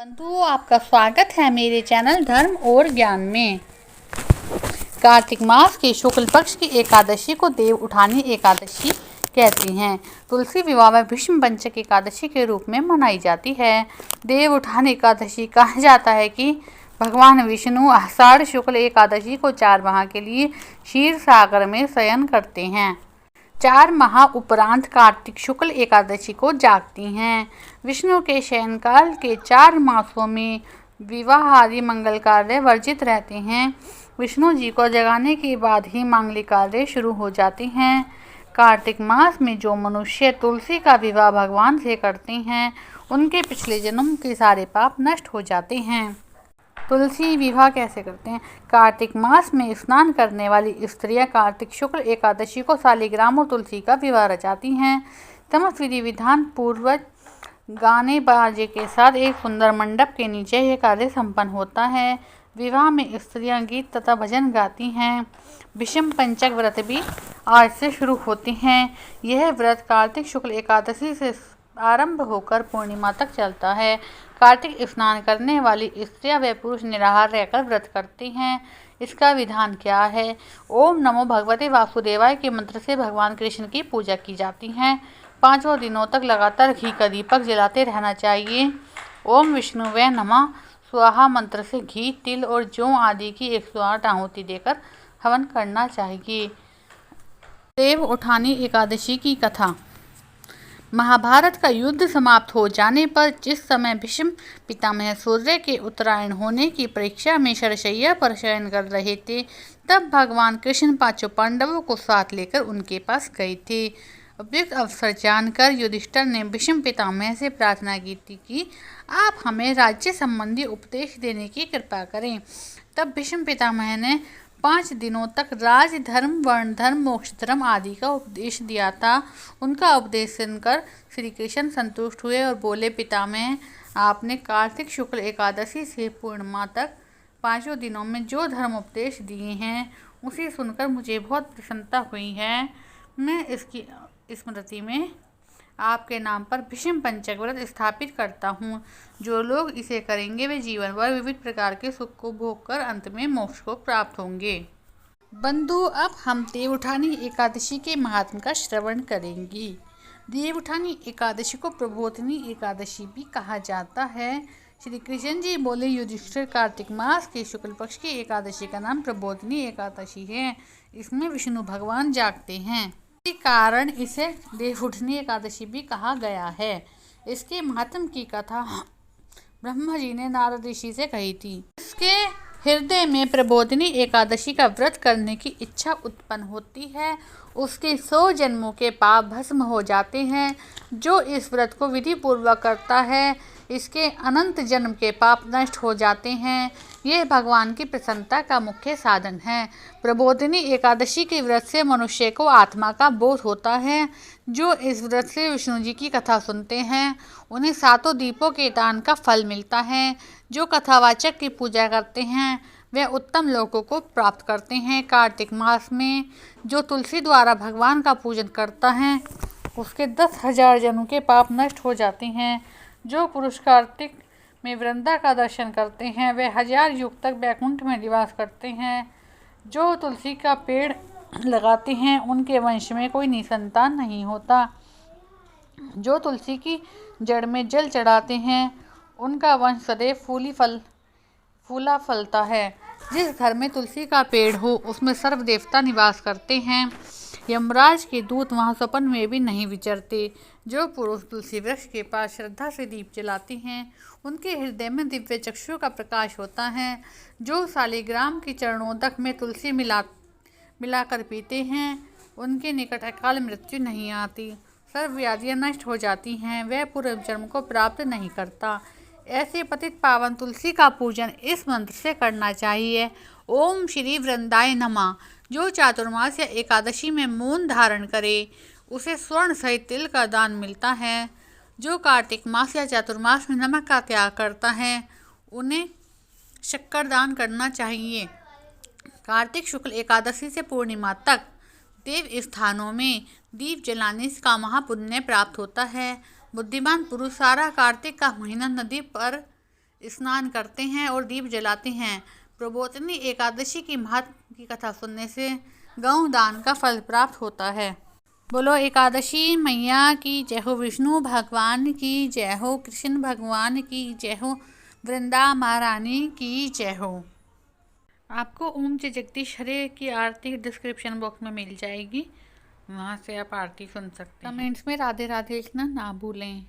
बंधुओं, आपका स्वागत है मेरे चैनल धर्म और ज्ञान में। कार्तिक मास के शुक्ल पक्ष की एकादशी को देव उठानी एकादशी कहती हैं। तुलसी विवाह में भीष्म पंचक एकादशी के रूप में मनाई जाती है। देव उठानी एकादशी कहा जाता है कि भगवान विष्णु आषाढ़ शुक्ल एकादशी को 4 माह के लिए क्षीर सागर में शयन करते हैं। 4 माह उपरांत कार्तिक शुक्ल एकादशी को जागती हैं। विष्णु के शयनकाल के 4 मासों में विवाह आदि मंगल कार्य वर्जित रहते हैं। विष्णु जी को जगाने के बाद ही मांगलिक कार्य शुरू हो जाते हैं। कार्तिक मास में जो मनुष्य तुलसी का विवाह भगवान से करते हैं, उनके पिछले जन्म के सारे पाप नष्ट हो जाते हैं। तुलसी विवाह कैसे करते हैं? कार्तिक मास में स्नान करने वाली स्त्रियां कार्तिक शुक्ल एकादशी को शालिग्राम और तुलसी का विवाह रचाती हैं। समस्त विधि विधान पूर्वक गाने बाजे के साथ एक सुंदर मंडप के नीचे यह कार्य संपन्न होता है। विवाह में स्त्रियां गीत तथा भजन गाती हैं। भीष्म पंचक व्रत भी आज से शुरू होते हैं। यह व्रत कार्तिक शुक्ल एकादशी से आरंभ होकर पूर्णिमा तक चलता है। कार्तिक स्नान करने वाली स्त्रियां व पुरुष निराहार रहकर व्रत करते हैं। इसका विधान क्या है? ओम नमो भगवते वासुदेवाय के मंत्र से भगवान कृष्ण की पूजा की जाती है। 5 दिनों तक लगातार घी का दीपक जलाते रहना चाहिए। ओम विष्णुवे नमः स्वाहा मंत्र से घी, तिल और जौ आदि की 108 आहुति देकर हवन करना चाहिए। देव उठानी एकादशी की कथा। महाभारत का युद्ध समाप्त हो जाने पर जिस समय भीष्म पितामह सूर्य के उत्तरायण होने की परीक्षा में शरशैया पर शयन कर रहे थे, तब भगवान कृष्ण 5 पांडवों को साथ लेकर उनके पास गए थे। उपयुक्त अवसर जानकर युधिष्ठिर ने भीष्म पितामह से प्रार्थना की थी कि आप हमें राज्य संबंधी उपदेश देने की कृपा करें। तब भीष्म पितामह ने 5 दिनों तक राज धर्म, वर्ण धर्म, मोक्ष धर्म आदि का उपदेश दिया था। उनका उपदेश सुनकर श्री कृष्ण संतुष्ट हुए और बोले, पितामह, आपने कार्तिक शुक्ल एकादशी से पूर्णिमा तक 5 दिनों में जो धर्म उपदेश दिए हैं, उसे सुनकर मुझे बहुत प्रसन्नता हुई है। मैं इसकी स्मृति में आपके नाम पर भीष्म पंचक व्रत स्थापित करता हूँ। जो लोग इसे करेंगे वे जीवन भर विविध प्रकार के सुख को भोग कर अंत में मोक्ष को प्राप्त होंगे। बंधु, अब हम देव उठानी एकादशी के महात्म्य का श्रवण करेंगे। देव उठानी एकादशी को प्रबोधिनी एकादशी भी कहा जाता है। श्री कृष्ण जी बोले, युधिष्ठिर, कार्तिक मास के शुक्ल पक्ष की एकादशी का नाम प्रबोधिनी एकादशी है। इसमें विष्णु भगवान जागते हैं, इसी कारण इसे देव उठानी एकादशी भी कहा गया है। इसके महात्म्य की कथा ब्रह्मा जी ने नारद ऋषि से कही थी। इसके हृदय में प्रबोधिनी एकादशी का व्रत करने की इच्छा उत्पन्न होती है। उसके 100 जन्मों के पाप भस्म हो जाते हैं। जो इस व्रत को विधि पूर्वक करता है, इसके अनंत जन्म के पाप नष्ट हो जाते हैं। यह भगवान की प्रसन्नता का मुख्य साधन है। प्रबोधिनी एकादशी के व्रत से मनुष्य को आत्मा का बोध होता है। जो इस व्रत से विष्णु जी की कथा सुनते हैं, उन्हें 7 दीपों के दान का फल मिलता है। जो कथावाचक की पूजा करते हैं, वे उत्तम लोकों को प्राप्त करते हैं। कार्तिक मास में जो तुलसी द्वारा भगवान का पूजन करता है, उसके 10,000 जन्मों के पाप नष्ट हो जाते हैं। जो पुरुष कार्तिक में वृंदा का दर्शन करते हैं, वे 1000 युग तक वैकुंठ में निवास करते हैं। जो तुलसी का पेड़ लगाते हैं, उनके वंश में कोई निसंतान नहीं होता। जो तुलसी की जड़ में जल चढ़ाते हैं, उनका वंश सदैव फूला फलता है। जिस घर में तुलसी का पेड़ हो, उसमें सर्व देवता निवास करते हैं। यमराज के दूत वहाँ स्वप्न में भी नहीं विचरते। जो पुरुष तुलसी वृक्ष के पास श्रद्धा से दीप जलाते हैं, उनके हृदय में दिव्य चक्षु का प्रकाश होता है। जो शालिग्राम की चरणोदक में तुलसी मिलाकर पीते हैं, उनके निकट अकाल मृत्यु नहीं आती। सर्व व्याधियाँ नष्ट हो जाती हैं। वह पूर्व जन्म को प्राप्त नहीं करता। ऐसे पतित पावन तुलसी का पूजन इस मंत्र से करना चाहिए। ओम श्री वृंदाय नमः। जो चातुर्मास या एकादशी में मौन धारण करे, उसे स्वर्ण सहित तिल का दान मिलता है। जो कार्तिक मास या चातुर्मास में नमक का त्याग करता है, उन्हें शक्कर दान करना चाहिए। कार्तिक शुक्ल एकादशी से पूर्णिमा तक देव स्थानों में दीप जलाने का महापुण्य प्राप्त होता है। बुद्धिमान पुरुष सारा कार्तिक का महीना नदी पर स्नान करते हैं और दीप जलाते हैं। प्रबोधिनी एकादशी की महत्व की कथा सुनने से गौ दान का फल प्राप्त होता है। बोलो एकादशी मैया की जय हो, विष्णु भगवान की जय हो, कृष्ण भगवान की जय हो, वृंदा महारानी की जय हो। आपको ओम जय जगदीश हरे की आरती डिस्क्रिप्शन बॉक्स में मिल जाएगी, वहाँ से आप आरती सुन सकते हैं। कमेंट्स में राधे राधे लिखना ना भूलें।